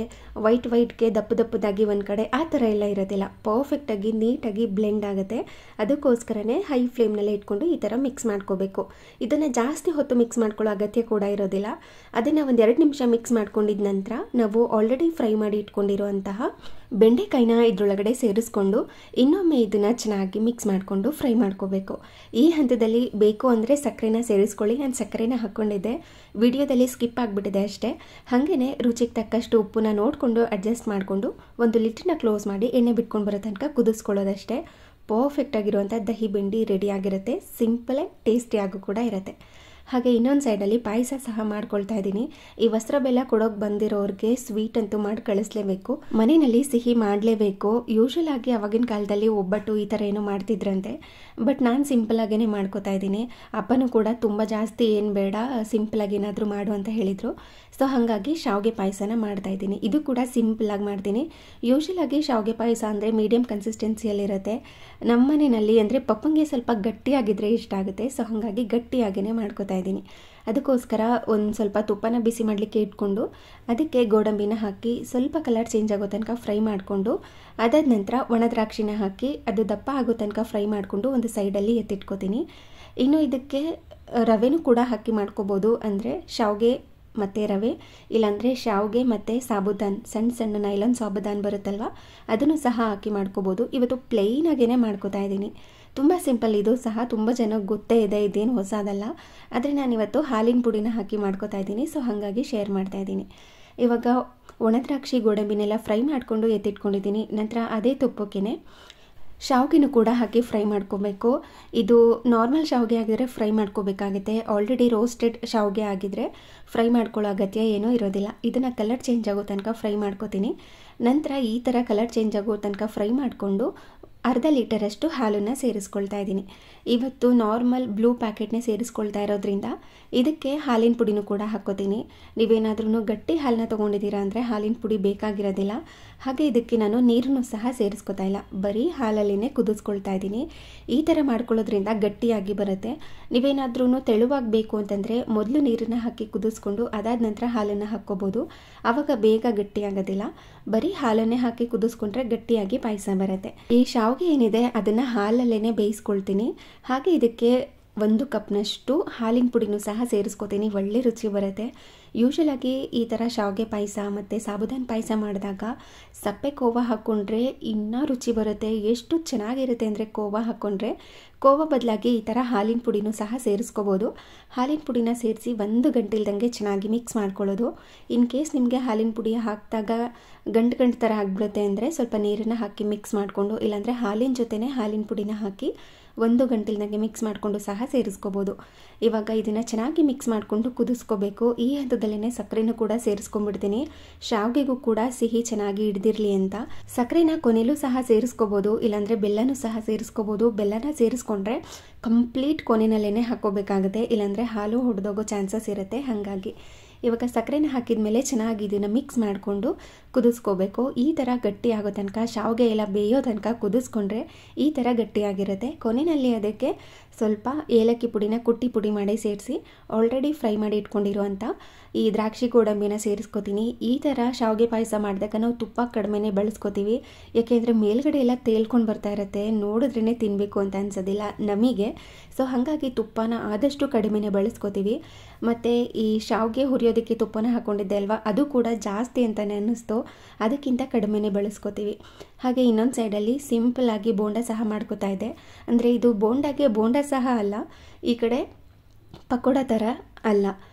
ವೈಟ್ಗೆ ದಪ್ಪದಾಗಿ ಒಂದು ಕಡೆ ಆ ಥರ ಎಲ್ಲ ಇರೋದಿಲ್ಲ. ಪರ್ಫೆಕ್ಟಾಗಿ ನೀಟಾಗಿ ಬ್ಲೆಂಡ್ ಆಗುತ್ತೆ. ಅದಕ್ಕೋಸ್ಕರನೇ ಹೈ ಫ್ಲೇಮ್ನಲ್ಲೇ ಇಟ್ಕೊಂಡು ಈ ಥರ ಮಿಕ್ಸ್ ಮಾಡ್ಕೋಬೇಕು. ಇದನ್ನು ಜಾಸ್ತಿ ಹೊತ್ತು ಮಿಕ್ಸ್ ಮಾಡ್ಕೊಳ್ಳೋ ಅಗತ್ಯ ಕೂಡ ಇರೋದಿಲ್ಲ. ಅದನ್ನು ಒಂದು 2 ನಿಮಿಷ ಮಿಕ್ಸ್ ಮಾಡ್ಕೊಂಡಿದ ನಂತರ ನಾವು ಆಲ್ರೆಡಿ ಫ್ರೈ ಮಾಡಿ ಇಟ್ಕೊಂಡಿರುವಂತಹ ಬೆಂಡೆಕಾಯಿನ ಇದರೊಳಗಡೆ ಸೇರಿಸ್ಕೊಂಡು ಇನ್ನೊಮ್ಮೆ ಇದನ್ನು ಚೆನ್ನಾಗಿ ಮಿಕ್ಸ್ ಮಾಡಿಕೊಂಡು ಫ್ರೈ ಮಾಡ್ಕೋಬೇಕು. ಈ ಹಂತದಲ್ಲಿ ಬೇಕು ಅಂದರೆ ಸಕ್ಕರೆನ ಸೇರಿಸ್ಕೊಳ್ಳಿ. ನಾನು ಸಕ್ಕರೆನ ಹಾಕ್ಕೊಂಡಿದ್ದೆ, ವಿಡಿಯೋದಲ್ಲಿ ಸ್ಕಿಪ್ ಆಗಿಬಿಟ್ಟಿದೆ ಅಷ್ಟೇ. ಹಾಗೆಯೇ ರುಚಿಗೆ ತಕ್ಕಷ್ಟು ಉಪ್ಪನ್ನ ನೋಡಿಕೊಂಡು ಅಡ್ಜಸ್ಟ್ ಮಾಡಿಕೊಂಡು ಒಂದು ಲಿಡ್ನ ಕ್ಲೋಸ್ ಮಾಡಿ ಎಣ್ಣೆ ಬಿಟ್ಕೊಂಡು ಬರೋ ತನಕ ಕುದಿಸ್ಕೊಳ್ಳೋದಷ್ಟೇ. ಪರ್ಫೆಕ್ಟ್ ಆಗಿರುವಂಥ ದಹಿ ಬೆಂಡಿ ರೆಡಿ ಆಗಿರುತ್ತೆ. ಸಿಂಪಲ್ ಆ್ಯಂಡ್ ಟೇಸ್ಟಿಯಾಗೂ ಕೂಡ ಇರುತ್ತೆ. ಹಾಗೆ ಇನ್ನೊಂದು ಸೈಡಲ್ಲಿ ಪಾಯಸ ಸಹ ಮಾಡ್ಕೊಳ್ತಾ ಇದ್ದೀನಿ. ಈ ವಸ್ತ್ರ ಬೆಲ್ಲ ಕೊಡೋಕೆ ಬಂದಿರೋರಿಗೆ ಸ್ವೀಟ್ ಅಂತೂ ಮಾಡಿ ಕಳಿಸ್ಲೇಬೇಕು, ಮನೆಯಲ್ಲಿ ಸಿಹಿ ಮಾಡಲೇಬೇಕು. ಯೂಶ್ವಲ್ ಆಗಿ ಆವಾಗಿನ ಕಾಲದಲ್ಲಿ ಒಬ್ಬಟ್ಟು ಈ ಥರ ಏನೋ ಮಾಡ್ತಿದ್ರಂತೆ, ಬಟ್ ನಾನು ಸಿಂಪಲಾಗೇ ಮಾಡ್ಕೋತಾ ಇದ್ದೀನಿ. ಅಪ್ಪನೂ ಕೂಡ ತುಂಬ ಜಾಸ್ತಿ ಏನು ಬೇಡ, ಸಿಂಪಲಾಗಿ ಏನಾದರೂ ಮಾಡು ಅಂತ ಹೇಳಿದರು. ಸೊ ಹಾಗಾಗಿ ಶಾವಿಗೆ ಪಾಯಸನ ಮಾಡ್ತಾಯಿದ್ದೀನಿ. ಇದು ಕೂಡ ಸಿಂಪಲಾಗಿ ಮಾಡ್ತೀನಿ. ಯೂಶ್ವಲ್ ಆಗಿ ಶಾವಿಗೆ ಪಾಯಸ ಅಂದರೆ ಮೀಡಿಯಮ್ ಕನ್ಸಿಸ್ಟೆನ್ಸಿಯಲ್ಲಿರುತ್ತೆ. ನಮ್ಮ ಮನೆಯಲ್ಲಿ ಅಂದರೆ ಪಪ್ಪಂಗೆ ಸ್ವಲ್ಪ ಗಟ್ಟಿಯಾಗಿದ್ದರೆ ಇಷ್ಟ ಆಗುತ್ತೆ. ಸೊ ಹಾಗಾಗಿ ಗಟ್ಟಿಯಾಗಿಯೇ ಮಾಡ್ಕೋತಾ ಇದ್ದೀನಿ. ಅದಕ್ಕೋಸ್ಕರ ಒಂದು ಸ್ವಲ್ಪ ತುಪ್ಪನ ಬಿಸಿ ಮಾಡಲಿಕ್ಕೆ ಇಟ್ಕೊಂಡು ಅದಕ್ಕೆ ಗೋಡಂಬಿನ ಹಾಕಿ ಸ್ವಲ್ಪ ಕಲರ್ ಚೇಂಜ್ ಆಗೋ ತನಕ ಫ್ರೈ ಮಾಡಿಕೊಂಡು ಅದಾದ ನಂತರ ಒಣ ದ್ರಾಕ್ಷಿನ ಹಾಕಿ ಅದು ದಪ್ಪ ಆಗೋ ತನಕ ಫ್ರೈ ಮಾಡಿಕೊಂಡು ಒಂದು ಸೈಡಲ್ಲಿ ಎತ್ತಿಟ್ಕೋತೀನಿ. ಇನ್ನು ಇದಕ್ಕೆ ರವೆನೂ ಕೂಡ ಹಾಕಿ ಮಾಡ್ಕೋಬೋದು. ಅಂದರೆ ಶಾವಿಗೆ ಮತ್ತು ರವೆ, ಇಲ್ಲಾಂದರೆ ಶಾವಿಗೆ ಮತ್ತು ಸಾಬುದಾನ್, ಸಣ್ಣ ನೈಲಾನ್ ಸಾಬುದಾನ್ ಬರುತ್ತಲ್ವ ಅದನ್ನು ಸಹ ಹಾಕಿ ಮಾಡ್ಕೋಬೋದು. ಇವತ್ತು ಪ್ಲೇನಾಗೇ ಮಾಡ್ಕೋತಾ ಇದ್ದೀನಿ. ತುಂಬ ಸಿಂಪಲ್. ಇದು ಸಹ ತುಂಬ ಜನಕ್ಕೆ ಗೊತ್ತೇ ಇದೆ, ಇದೇನು ಹೊಸದಲ್ಲ. ಆದರೆ ನಾನಿವತ್ತು ಹಾಲಿನ ಪುಡಿನ ಹಾಕಿ ಮಾಡ್ಕೋತಾ ಇದ್ದೀನಿ. ಸೊ ಹಾಗಾಗಿ ಶೇರ್ ಮಾಡ್ತಾ ಇದ್ದೀನಿ. ಇವಾಗ ಒಣ ದ್ರಾಕ್ಷಿ ಗೋಡಂಬಿನೆಲ್ಲ ಫ್ರೈ ಮಾಡಿಕೊಂಡು ಎತ್ತಿಟ್ಕೊಂಡಿದ್ದೀನಿ. ನಂತರ ಅದೇ ತುಪ್ಪಕ್ಕೆ ಶಾವಿಗೆನೂ ಕೂಡ ಹಾಕಿ ಫ್ರೈ ಮಾಡ್ಕೋಬೇಕು. ಇದು ನಾರ್ಮಲ್ ಶಾವಿಗೆ ಆಗಿದ್ರೆ ಫ್ರೈ ಮಾಡ್ಕೋಬೇಕಾಗುತ್ತೆ. ಆಲ್ರೆಡಿ ರೋಸ್ಟೆಡ್ ಶಾವಿಗೆ ಆಗಿದ್ರೆ ಫ್ರೈ ಮಾಡ್ಕೊಳ್ಳೋ ಅಗತ್ಯ ಏನೂ ಇರೋದಿಲ್ಲ. ಇದನ್ನು ಕಲರ್ ಚೇಂಜ್ ಆಗೋ ತನಕ ಫ್ರೈ ಮಾಡ್ಕೋತೀನಿ. ನಂತರ ಈ ಥರ ಕಲರ್ ಚೇಂಜ್ ಆಗೋ ತನಕ ಫ್ರೈ ಮಾಡಿಕೊಂಡು ಅರ್ಧ ಲೀಟರಷ್ಟು ಹಾಲನ್ನು ಸೇರಿಸ್ಕೊಳ್ತಾ ಇದ್ದೀನಿ. ಇವತ್ತು ನಾರ್ಮಲ್ ಬ್ಲೂ ಪ್ಯಾಕೆಟ್ನೇ ಸೇರಿಸ್ಕೊಳ್ತಾ ಇರೋದ್ರಿಂದ ಇದಕ್ಕೆ ಹಾಲಿನ ಪುಡಿನೂ ಕೂಡ ಹಾಕ್ಕೋತೀನಿ. ನೀವೇನಾದ್ರೂ ಗಟ್ಟಿ ಹಾಲನ್ನ ತೊಗೊಂಡಿದ್ದೀರಾ ಅಂದರೆ ಹಾಲಿನ ಪುಡಿ ಬೇಕಾಗಿರೋದಿಲ್ಲ. ಹಾಗೆ ಇದಕ್ಕೆ ನಾನು ನೀರನ್ನು ಸಹ ಸೇರಿಸ್ಕೊತಾ ಇಲ್ಲ, ಬರೀ ಹಾಲಲ್ಲೇ ಕುದಿಸ್ಕೊಳ್ತಾ ಇದ್ದೀನಿ. ಈ ಥರ ಮಾಡ್ಕೊಳ್ಳೋದ್ರಿಂದ ಗಟ್ಟಿಯಾಗಿ ಬರುತ್ತೆ. ನೀವೇನಾದ್ರೂ ತೆಳುವಾಗಿ ಬೇಕು ಅಂತಂದರೆ ಮೊದಲು ನೀರನ್ನು ಹಾಕಿ ಕುದಿಸ್ಕೊಂಡು ಅದಾದ ನಂತರ ಹಾಲನ್ನು ಹಾಕ್ಕೋಬೋದು. ಆವಾಗ ಬೇಗ ಗಟ್ಟಿಯಾಗೋದಿಲ್ಲ. ಬರೀ ಹಾಲನ್ನೇ ಹಾಕಿ ಕುದಿಸ್ಕೊಂಡ್ರೆ ಗಟ್ಟಿಯಾಗಿ ಪಾಯಸ ಬರುತ್ತೆ. ಈ ಶಾವಿಗೆ ಏನಿದೆ ಅದನ್ನು ಹಾಲಲ್ಲೇ ಬೇಯಿಸ್ಕೊಳ್ತೀನಿ. ಹಾಗೆ ಇದಕ್ಕೆ 1 ಕಪ್ನಷ್ಟು ಹಾಲಿನ ಪುಡಿನೂ ಸಹ ಸೇರಿಸ್ಕೊತೀನಿ. ಒಳ್ಳೆ ರುಚಿ ಬರುತ್ತೆ. ಯೂಶಲಾಗಿ ಈ ಥರ ಶಾವಿಗೆ ಪಾಯಸ ಮತ್ತು ಸಾಬುದಾನ ಪಾಯಸ ಮಾಡಿದಾಗ ಸಪ್ಪೆ ಕೋವಾ ಹಾಕ್ಕೊಂಡ್ರೆ ಇನ್ನೂ ರುಚಿ ಬರುತ್ತೆ. ಎಷ್ಟು ಚೆನ್ನಾಗಿರುತ್ತೆ ಅಂದರೆ ಕೋವಾ ಹಾಕ್ಕೊಂಡ್ರೆ ಕೋವಾ ಬದಲಾಗಿ ಈ ಥರ ಹಾಲಿನ ಪುಡಿನೂ ಸಹ ಸೇರಿಸ್ಕೋಬೋದು. ಹಾಲಿನ ಪುಡಿನ ಸೇರಿಸಿ 1 ಗಂಟೆ ಇಲ್ದಂಗೆ ಚೆನ್ನಾಗಿ ಮಿಕ್ಸ್ ಮಾಡ್ಕೊಳ್ಳೋದು. ಇನ್ ಕೇಸ್ ನಿಮಗೆ ಹಾಲಿನ ಪುಡಿ ಹಾಕಿದಾಗ ಗಂಟು ಥರ ಆಗಿಬಿಡುತ್ತೆ ಅಂದರೆ ಸ್ವಲ್ಪ ನೀರನ್ನು ಹಾಕಿ ಮಿಕ್ಸ್ ಮಾಡಿಕೊಂಡು, ಇಲ್ಲಾಂದರೆ ಹಾಲಿನ ಜೊತೆನೇ ಹಾಲಿನ ಪುಡಿನ ಹಾಕಿ 1 ಗಂಟೆಲ್ದಂಗೆ ಮಿಕ್ಸ್ ಮಾಡಿಕೊಂಡು ಸಹ ಸೇರಿಸ್ಕೋಬೋದು. ಇವಾಗ ಇದನ್ನು ಚೆನ್ನಾಗಿ ಮಿಕ್ಸ್ ಮಾಡಿಕೊಂಡು ಕುದಿಸ್ಕೋಬೇಕು. ಈ ಹಂತದಲ್ಲೇ ಸಕ್ಕರೆನೂ ಕೂಡ ಸೇರಿಸ್ಕೊಂಡ್ಬಿಡ್ತೀನಿ. ಶಾವಿಗೆಗೂ ಕೂಡ ಸಿಹಿ ಚೆನ್ನಾಗಿ ಹಿಡಿದಿರಲಿ ಅಂತ. ಸಕ್ಕರೆನ ಕೊನೆಯಲ್ಲೂ ಸಹ ಸೇರಿಸ್ಕೋಬೋದು, ಇಲ್ಲಾಂದರೆ ಬೆಲ್ಲನೂ ಸಹ ಸೇರಿಸ್ಕೋಬೋದು. ಬೆಲ್ಲನ ಸೇರಿಸ್ಕೊಂಡ್ರೆ ಕಂಪ್ಲೀಟ್ ಕೊನೆಯಲ್ಲೇ ಹಾಕ್ಕೋಬೇಕಾಗುತ್ತೆ, ಇಲ್ಲಾಂದರೆ ಹಾಲು ಹೊಡೆದೋಗೋ ಚಾನ್ಸಸ್ ಇರುತ್ತೆ. ಹಾಗಾಗಿ ಇವಾಗ ಸಕ್ಕರೆನ ಹಾಕಿದ ಮೇಲೆ ಚೆನ್ನಾಗಿ ಇದನ್ನು ಮಿಕ್ಸ್ ಮಾಡಿಕೊಂಡು ಕುದಿಸ್ಕೋಬೇಕು. ಈ ಥರ ಗಟ್ಟಿ ಆಗೋ ತನಕ, ಶಾವಿಗೆ ಎಲ್ಲ ಬೇಯೋ ತನಕ ಕುದಿಸ್ಕೊಂಡ್ರೆ ಈ ಥರ ಗಟ್ಟಿಯಾಗಿರುತ್ತೆ. ಕೊನೆಯಲ್ಲಿ ಅದಕ್ಕೆ ಸ್ವಲ್ಪ ಏಲಕ್ಕಿ ಪುಡಿನ ಕುಟ್ಟಿ ಪುಡಿ ಮಾಡಿ ಸೇರಿಸಿ ಆಲ್ರೆಡಿ ಫ್ರೈ ಮಾಡಿ ಇಟ್ಕೊಂಡಿರುವಂಥ ಈ ದ್ರಾಕ್ಷಿ ಗೋಡಂಬಿನ ಸೇರಿಸ್ಕೋತೀನಿ. ಈ ಥರ ಶಾವಿಗೆ ಪಾಯಸ ಮಾಡಿದಾಗ ನಾವು ತುಪ್ಪ ಕಡಿಮೆನೇ ಬಳಸ್ಕೋತೀವಿ. ಯಾಕೆಂದರೆ ಮೇಲ್ಗಡೆ ಎಲ್ಲ ತೇಲ್ಕೊಂಡು ಬರ್ತಾ ಇರುತ್ತೆ, ನೋಡಿದ್ರೇ ತಿನ್ನಬೇಕು ಅಂತ ಅನ್ಸೋದಿಲ್ಲ ನಮಗೆ. ಸೊ ಹಾಗಾಗಿ ತುಪ್ಪನ ಆದಷ್ಟು ಕಡಿಮೆನೇ ಬಳಸ್ಕೋತೀವಿ. ಮತ್ತು ಈ ಶಾವಿಗೆ ಹುರಿಯೋದಕ್ಕೆ ತುಪ್ಪನ ಹಾಕ್ಕೊಂಡಿದ್ದೆ ಅಲ್ವಾ, ಅದು ಕೂಡ ಜಾಸ್ತಿ ಅಂತಲೇ ಅನ್ನಿಸ್ತು. ಅದಕ್ಕಿಂತ ಕಡಿಮೆನೇ ಬಳಸ್ಕೋತೀವಿ. ಹಾಗೆ ಇನ್ನೊಂದು ಸೈಡಲ್ಲಿ ಸಿಂಪಲ್ಲಾಗಿ ಬೋಂಡ ಸಹ ಮಾಡ್ಕೋತಾ ಇದ್ದೆ. ಅಂದರೆ ಇದು ಬೋಂಡಾಗೆ ಬೋಂಡ ಸಹ ಅಲ್ಲ, ಈ ಕಡೆ ಪಕೋಡ ಥರ ಅಲ್ಲ,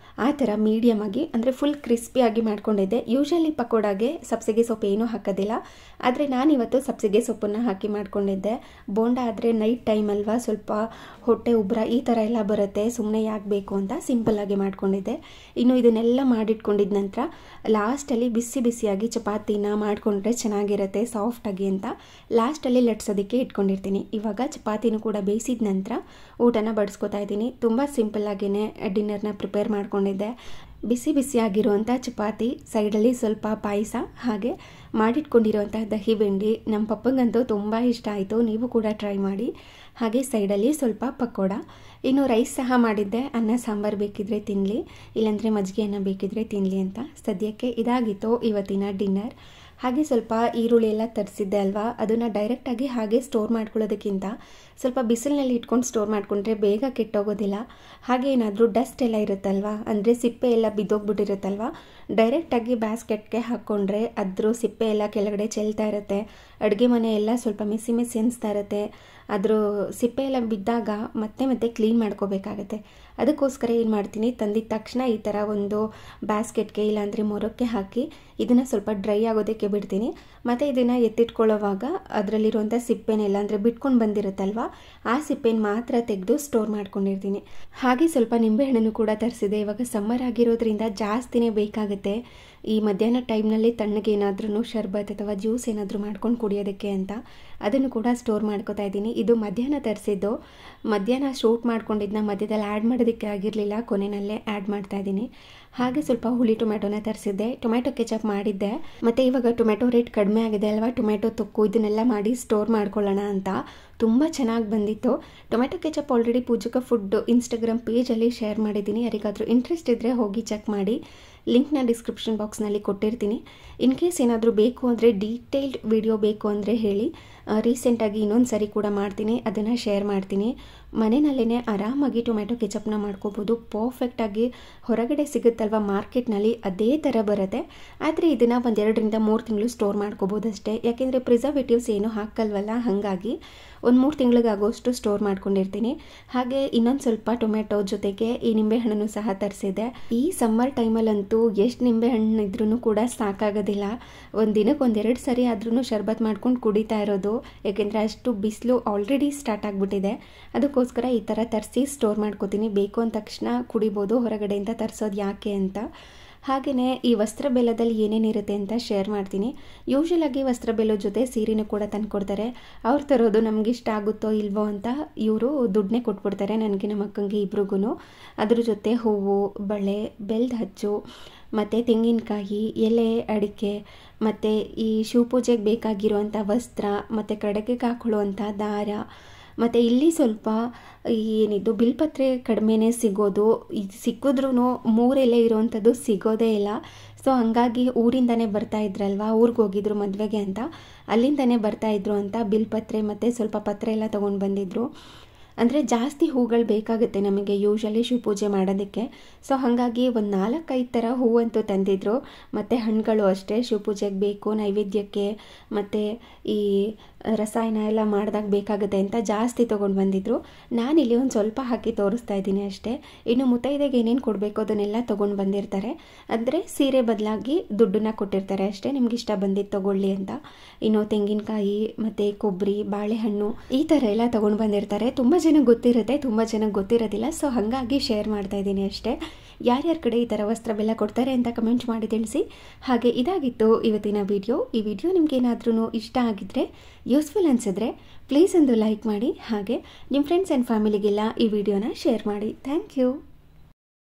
ಆ ಥರ ಮೀಡಿಯಮ್ ಆಗಿ ಅಂದರೆ ಫುಲ್ ಕ್ರಿಸ್ಪಿಯಾಗಿ ಮಾಡ್ಕೊಂಡಿದ್ದೆ. ಯೂಶಲಿ ಪಕೋಡಾಗೆ ಸಬ್ಸಿಗೆ ಸೊಪ್ಪು ಏನೂ ಹಾಕೋದಿಲ್ಲ, ಆದರೆ ನಾನಿವತ್ತು ಸಬ್ಸಿಗೆ ಸೊಪ್ಪನ್ನು ಹಾಕಿ ಮಾಡ್ಕೊಂಡಿದ್ದೆ. ಬೋಂಡ ಆದರೆ ನೈಟ್ ಟೈಮ್ ಅಲ್ವಾ, ಸ್ವಲ್ಪ ಹೊಟ್ಟೆ ಉಬ್ಬರ ಈ ಥರ ಎಲ್ಲ ಬರುತ್ತೆ, ಸುಮ್ಮನೆ ಯಾಕೆ ಬೇಕು ಅಂತ ಸಿಂಪಲ್ಲಾಗಿ ಮಾಡ್ಕೊಂಡಿದ್ದೆ. ಇನ್ನು ಇದನ್ನೆಲ್ಲ ಮಾಡಿಟ್ಕೊಂಡಿದ್ದ ನಂತರ ಲಾಸ್ಟಲ್ಲಿ ಬಿಸಿ ಬಿಸಿಯಾಗಿ ಚಪಾತಿನ ಮಾಡಿಕೊಂಡ್ರೆ ಚೆನ್ನಾಗಿರುತ್ತೆ ಸಾಫ್ಟಾಗಿ ಅಂತ ಲಾಸ್ಟಲ್ಲಿ ಲಟ್ಸೋದಕ್ಕೆ ಇಟ್ಕೊಂಡಿರ್ತೀನಿ. ಇವಾಗ ಚಪಾತಿನೂ ಕೂಡ ಬೇಯಿಸಿದ ನಂತರ ಊಟನ ಬಡಿಸ್ಕೊತಾ ಇದ್ದೀನಿ. ತುಂಬ ಸಿಂಪಲ್ಲಾಗಿಯೇ ಡಿನ್ನರ್ನ ಪ್ರಿಪೇರ್ ಮಾಡ್ಕೊಂಡಿದ್ದೆ. ಬಿಸಿ ಬಿಸಿಯಾಗಿರುವಂಥ ಚಪಾತಿ, ಸೈಡಲ್ಲಿ ಸ್ವಲ್ಪ ಪಾಯಸ, ಹಾಗೆ ಮಾಡಿಟ್ಕೊಂಡಿರುವಂಥ ದಹಿ ಬೆಂಡಿ. ನಮ್ಮ ಪಪ್ಪಂಗಂತೂ ತುಂಬ ಇಷ್ಟ ಆಯಿತು, ನೀವು ಕೂಡ ಟ್ರೈ ಮಾಡಿ. ಹಾಗೆ ಸೈಡಲ್ಲಿ ಸ್ವಲ್ಪ ಪಕೋಡ. ಇನ್ನು ರೈಸ್ ಸಹ ಮಾಡಿದ್ದೆ. ಅನ್ನ ಸಾಂಬಾರು ಬೇಕಿದ್ರೆ ತಿನ್ನಲಿ, ಇಲ್ಲಾಂದರೆ ಮಜ್ಜಿಗೆ ಅನ್ನ ಬೇಕಿದ್ರೆ ತಿನ್ನಲಿ ಅಂತ. ಸದ್ಯಕ್ಕೆ ಇದಾಗಿತ್ತು ಇವತ್ತಿನ ಡಿನ್ನರ್. ಹಾಗೆ ಸ್ವಲ್ಪ ಈರುಳ್ಳಿ ಎಲ್ಲ ತರಿಸಿದ್ದೆ ಅಲ್ವಾ, ಅದನ್ನು ಡೈರೆಕ್ಟಾಗಿ ಹಾಗೆ ಸ್ಟೋರ್ ಮಾಡ್ಕೊಳ್ಳೋದಕ್ಕಿಂತ ಸ್ವಲ್ಪ ಬಿಸಿಲಿನಲ್ಲಿ ಇಟ್ಕೊಂಡು ಸ್ಟೋರ್ ಮಾಡಿಕೊಂಡ್ರೆ ಬೇಗ ಕೆಟ್ಟೋಗೋದಿಲ್ಲ. ಹಾಗೆ ಏನಾದರೂ ಡಸ್ಟ್ ಎಲ್ಲ ಇರುತ್ತಲ್ವ, ಅಂದರೆ ಸಿಪ್ಪೆ ಎಲ್ಲ ಬಿದ್ದೋಗ್ಬಿಟ್ಟಿರುತ್ತಲ್ವ, ಡೈರೆಕ್ಟಾಗಿ ಬ್ಯಾಸ್ಕೆಟ್ಗೆ ಹಾಕ್ಕೊಂಡ್ರೆ ಅದ್ರ ಸಿಪ್ಪೆ ಎಲ್ಲ ಕೆಳಗಡೆ ಚೆಲ್ತಾ ಇರುತ್ತೆ. ಅಡುಗೆ ಮನೆ ಎಲ್ಲ ಸ್ವಲ್ಪ ಮೆಸ್ಸಿ ಮೆಸ್ಸಿ ಅನಿಸ್ತಾ ಇರುತ್ತೆ. ಅದ್ರ ಸಿಪ್ಪೆ ಎಲ್ಲ ಬಿದ್ದಾಗ ಮತ್ತೆ ಕ್ಲೀನ್ ಮಾಡ್ಕೋಬೇಕಾಗತ್ತೆ. ಅದಕ್ಕೋಸ್ಕರ ಏನು ಮಾಡ್ತೀನಿ, ತಂದಿದ ತಕ್ಷಣ ಈ ಥರ ಒಂದು ಬ್ಯಾಸ್ಕೆಟ್ಗೆ ಇಲ್ಲಾಂದರೆ ಮೊರಕ್ಕೆ ಹಾಕಿ ಇದನ್ನು ಸ್ವಲ್ಪ ಡ್ರೈ ಆಗೋದಕ್ಕೆ ಬಿಡ್ತೀನಿ. ಮತ್ತು ಇದನ್ನು ಎತ್ತಿಟ್ಕೊಳ್ಳೋವಾಗ ಅದರಲ್ಲಿರುವಂಥ ಸಿಪ್ಪೆನೆಲ್ಲ ಅಂದರೆ ಬಿಟ್ಕೊಂಡು ಬಂದಿರುತ್ತಲ್ವ, ಆ ಸಿಪ್ಪೆನ ಮಾತ್ರ ತೆಗೆದು ಸ್ಟೋರ್ ಮಾಡ್ಕೊಂಡಿರ್ತೀನಿ. ಹಾಗೆ ಸ್ವಲ್ಪ ನಿಂಬೆಹಣ್ಣನ್ನು ಕೂಡ ತರಿಸಿದೆ. ಇವಾಗ ಸಮ್ಮರ್ ಆಗಿರೋದ್ರಿಂದ ಜಾಸ್ತಿನೇ ಬೇಕಾಗುತ್ತೆ. ಈ ಮಧ್ಯಾಹ್ನ ಟೈಮ್ನಲ್ಲಿ ತಣ್ಣಗೆ ಏನಾದ್ರೂ ಶರ್ಬತ್ ಅಥವಾ ಜ್ಯೂಸ್ ಏನಾದರೂ ಮಾಡ್ಕೊಂಡು ಕುಡಿಯೋದಕ್ಕೆ ಅಂತ ಅದನ್ನು ಕೂಡ ಸ್ಟೋರ್ ಮಾಡ್ಕೋತಾ ಇದ್ದೀನಿ. ಇದು ಮಧ್ಯಾಹ್ನ ತರಿಸಿದ್ದು. ಮಧ್ಯಾಹ್ನ ಶೂಟ್ ಮಾಡ್ಕೊಂಡಿದ್ದನ್ನ ಮಧ್ಯದಲ್ಲಿ ಆ್ಯಡ್ ಮಾಡೋದಕ್ಕೆ ಆಗಿರಲಿಲ್ಲ, ಕೊನೆಯಲ್ಲೇ ಆ್ಯಡ್ ಮಾಡ್ತಾ ಇದ್ದೀನಿ. ಹಾಗೆ ಸ್ವಲ್ಪ ಹುಳಿ ಟೊಮೆಟೊನ ತರಿಸಿದ್ದೆ, ಟೊಮೆಟೊ ಕೆಚಪ್ ಮಾಡಿದ್ದೆ. ಮತ್ತು ಇವಾಗ ಟೊಮೆಟೊ ರೇಟ್ ಕಡಿಮೆ ಆಗಿದೆ ಅಲ್ವಾ, ಟೊಮೆಟೊ ತೊಕ್ಕು ಇದನ್ನೆಲ್ಲ ಮಾಡಿ ಸ್ಟೋರ್ ಮಾಡ್ಕೊಳ್ಳೋಣ ಅಂತ ತುಂಬ ಚೆನ್ನಾಗಿ ಬಂದಿತ್ತು. ಟೊಮೆಟೊ ಕೆಚಪ್ ಆಲ್ರೆಡಿ ಪೂಜಕ ಫುಡ್ ಇನ್ಸ್ಟಾಗ್ರಾಮ್ ಪೇಜಲ್ಲಿ ಶೇರ್ ಮಾಡಿದ್ದೀನಿ. ಯಾರಿಗಾದರೂ ಇಂಟ್ರೆಸ್ಟ್ ಇದ್ದರೆ ಹೋಗಿ ಚೆಕ್ ಮಾಡಿ, ಲಿಂಕ್ನ ಡಿಸ್ಕ್ರಿಪ್ಷನ್ ಬಾಕ್ಸ್ನಲ್ಲಿ ಕೊಟ್ಟಿರ್ತೀನಿ. ಇನ್ ಕೇಸ್ ಏನಾದರೂ ಬೇಕು ಅಂದರೆ ಡೀಟೇಲ್ಡ್ ವಿಡಿಯೋ ಬೇಕು ಅಂದರೆ ಹೇಳಿ, ರೀಸೆಂಟಾಗಿ ಇನ್ನೊಂದು ಸರಿ ಕೂಡ ಮಾಡ್ತೀನಿ, ಅದನ್ನು ಶೇರ್ ಮಾಡ್ತೀನಿ. ಮನೆಯಲ್ಲೇ ಆರಾಮಾಗಿ ಟೊಮೆಟೊ ಕೆಚಪ್ನ ಮಾಡ್ಕೋಬೋದು. ಪರ್ಫೆಕ್ಟಾಗಿ ಹೊರಗಡೆ ಸಿಗುತ್ತಲ್ವ ಮಾರ್ಕೆಟ್ನಲ್ಲಿ, ಅದೇ ಥರ ಬರುತ್ತೆ. ಆದರೆ ಇದನ್ನು 1-2 3 ತಿಂಗಳು ಸ್ಟೋರ್ ಮಾಡ್ಕೋಬೋದು ಅಷ್ಟೇ. ಯಾಕೆಂದರೆ ಪ್ರಿಸರ್ವೇಟಿವ್ಸ್ ಏನೂ ಹಾಕಲ್ವಲ್ಲ, ಹಾಗಾಗಿ ಒಂದು 3 ತಿಂಗಳಿಗಾಗುವಷ್ಟು ಸ್ಟೋರ್ ಮಾಡ್ಕೊಂಡಿರ್ತೀನಿ. ಹಾಗೆ ಇನ್ನೊಂದು ಸ್ವಲ್ಪ ಟೊಮೆಟೊ ಜೊತೆಗೆ ಈ ನಿಂಬೆಹಣ್ಣನ್ನು ಸಹ ತರಿಸಿದೆ. ಈ ಸಮ್ಮರ್ ಟೈಮಲ್ಲಂತೂ ಎಷ್ಟು ನಿಂಬೆಹಣ್ಣು ಇದ್ರೂ ಕೂಡ ಸಾಕಾಗೋದಿಲ್ಲ. ಒಂದು ದಿನಕ್ಕೆ 1-2 ಸರಿ ಆದ್ರೂ ಶರ್ಬತ್ ಮಾಡ್ಕೊಂಡು ಕುಡಿತಾ ಇರೋದು. ಏಕೆಂದರೆ ಅಷ್ಟು ಬಿಸಿಲು ಆಲ್ರೆಡಿ ಸ್ಟಾರ್ಟ್ ಆಗಿಬಿಟ್ಟಿದೆ. ಅದಕ್ಕೋಸ್ಕರ ಈ ಥರ ತರಿಸಿ ಸ್ಟೋರ್ ಮಾಡ್ಕೋತೀನಿ. ಬೇಕು ಅಂದ ತಕ್ಷಣ ಕುಡಿಬೋದು, ಹೊರಗಡೆಯಿಂದ ತರಿಸೋದು ಯಾಕೆ ಅಂತ. ಹಾಗೆಯೇ ಈ ವಸ್ತ್ರ ಬೆಲ್ಲದಲ್ಲಿ ಏನೇನಿರುತ್ತೆ ಅಂತ ಶೇರ್ ಮಾಡ್ತೀನಿ. ಯೂಶ್ವಲಾಗಿ ವಸ್ತ್ರ ಬೆಲ್ಲದ ಜೊತೆ ಸೀರೆನೂ ಕೂಡ ತಂದುಕೊಡ್ತಾರೆ. ಅವ್ರು ತರೋದು ನಮ್ಗೆ ಇಷ್ಟ ಆಗುತ್ತೋ ಇಲ್ವೋ ಅಂತ ಇವರು ದುಡ್ಡನ್ನೇ ಕೊಟ್ಬಿಡ್ತಾರೆ, ನನಗೆ ನಮ್ಮ ಅಕ್ಕಂಗೆ ಇಬ್ರಿಗೂ. ಅದ್ರ ಜೊತೆ ಹೂವು, ಬಳೆ, ಬೆಲ್ಲದ ಹಚ್ಚು, ಮತ್ತು ತೆಂಗಿನಕಾಯಿ, ಎಲೆ, ಅಡಿಕೆ, ಮತ್ತು ಈ ಶಿವಪೂಜೆಗೆ ಬೇಕಾಗಿರುವಂಥ ವಸ್ತ್ರ, ಮತ್ತು ಕಡೆಗೆ ಹಾಕೊಳ್ಳುವಂಥ ದಾರ, ಮತ್ತು ಇಲ್ಲಿ ಸ್ವಲ್ಪ ಏನಿದು ಬಿಲ್ಪತ್ರೆ ಕಡಿಮೆನೇ ಸಿಗೋದು. ಇದು ಸಿಕ್ಕಿದ್ರೂ 3 ಎಲೆ ಇರೋವಂಥದ್ದು ಸಿಗೋದೇ ಇಲ್ಲ. ಸೊ ಹಂಗಾಗಿ ಊರಿಂದನೇ ಬರ್ತಾ ಇದ್ರಲ್ವ, ಊರಿಗೆ ಹೋಗಿದ್ರು ಮದುವೆಗೆ ಅಂತ, ಅಲ್ಲಿಂದನೇ ಬರ್ತಾಯಿದ್ರು ಅಂತ ಬಿಲ್ಪತ್ರೆ ಮತ್ತು ಸ್ವಲ್ಪ ಪತ್ರೆ ಎಲ್ಲ ತೊಗೊಂಡು ಬಂದಿದ್ದರು. ಅಂದರೆ ಜಾಸ್ತಿ ಹೂಗಳು ಬೇಕಾಗುತ್ತೆ ನಮಗೆ ಯೂಶ್ವಲಿ ಶಿವಪೂಜೆ ಮಾಡೋದಕ್ಕೆ. ಸೊ ಹಾಗಾಗಿ ಒಂದು 4-5 ಥರ ಹೂವಂತೂ ತಂದಿದ್ರು. ಮತ್ತು ಹಣ್ಣುಗಳು ಅಷ್ಟೇ ಶಿವಪೂಜೆಗೆ ಬೇಕು, ನೈವೇದ್ಯಕ್ಕೆ, ಮತ್ತು ಈ ರಸಾಯನ ಎಲ್ಲ ಮಾಡಿದಾಗ ಬೇಕಾಗುತ್ತೆ ಅಂತ ಜಾಸ್ತಿ ತೊಗೊಂಡು ಬಂದಿದ್ರು. ನಾನಿಲ್ಲಿ ಒಂದು ಸ್ವಲ್ಪ ಹಾಕಿ ತೋರಿಸ್ತಾ ಇದ್ದೀನಿ ಅಷ್ಟೇ. ಇನ್ನು ಮುತ್ತೈದೆಗೆ ಏನೇನು ಕೊಡಬೇಕು ಅದನ್ನೆಲ್ಲ ತೊಗೊಂಡು ಬಂದಿರ್ತಾರೆ. ಅಂದರೆ ಸೀರೆ ಬದಲಾಗಿ ದುಡ್ಡನ್ನ ಕೊಟ್ಟಿರ್ತಾರೆ ಅಷ್ಟೇ, ನಿಮ್ಗೆ ಇಷ್ಟ ಬಂದಿದ್ದು ತೊಗೊಳ್ಳಿ ಅಂತ. ಇನ್ನು ತೆಂಗಿನಕಾಯಿ ಮತ್ತು ಕೊಬ್ಬರಿ, ಬಾಳೆಹಣ್ಣು ಈ ಥರ ಎಲ್ಲ ತೊಗೊಂಡು ಬಂದಿರ್ತಾರೆ. ತುಂಬ ಜನಕ್ಕೆ ಗೊತ್ತಿರುತ್ತೆ, ತುಂಬ ಜನಕ್ಕೆ ಗೊತ್ತಿರೋದಿಲ್ಲ. ಸೊ ಹಾಗಾಗಿ ಶೇರ್ ಮಾಡ್ತಾ ಇದ್ದೀನಿ ಅಷ್ಟೇ. ಯಾರ್ಯಾರ ಕಡೆ ಈ ಥರ ವಸ್ತ್ರ ಬೆಲ್ಲ ಕೊಡ್ತಾರೆ ಅಂತ ಕಮೆಂಟ್ ಮಾಡಿ ತಿಳಿಸಿ. ಹಾಗೆ ಇದಾಗಿತ್ತು ಇವತ್ತಿನ ವಿಡಿಯೋ. ಈ ವಿಡಿಯೋ ನಿಮ್ಗೇನಾದ್ರೂ ಇಷ್ಟ ಆಗಿದ್ದರೆ, ಯೂಸ್ಫುಲ್ ಅನಿಸಿದ್ರೆ ಪ್ಲೀಸ್ ಒಂದು ಲೈಕ್ ಮಾಡಿ. ಹಾಗೆ ನಿಮ್ಮ ಫ್ರೆಂಡ್ಸ್ ಆ್ಯಂಡ್ ಫ್ಯಾಮಿಲಿಗೆಲ್ಲ ಈ ವಿಡಿಯೋನ ಶೇರ್ ಮಾಡಿ. Thank you.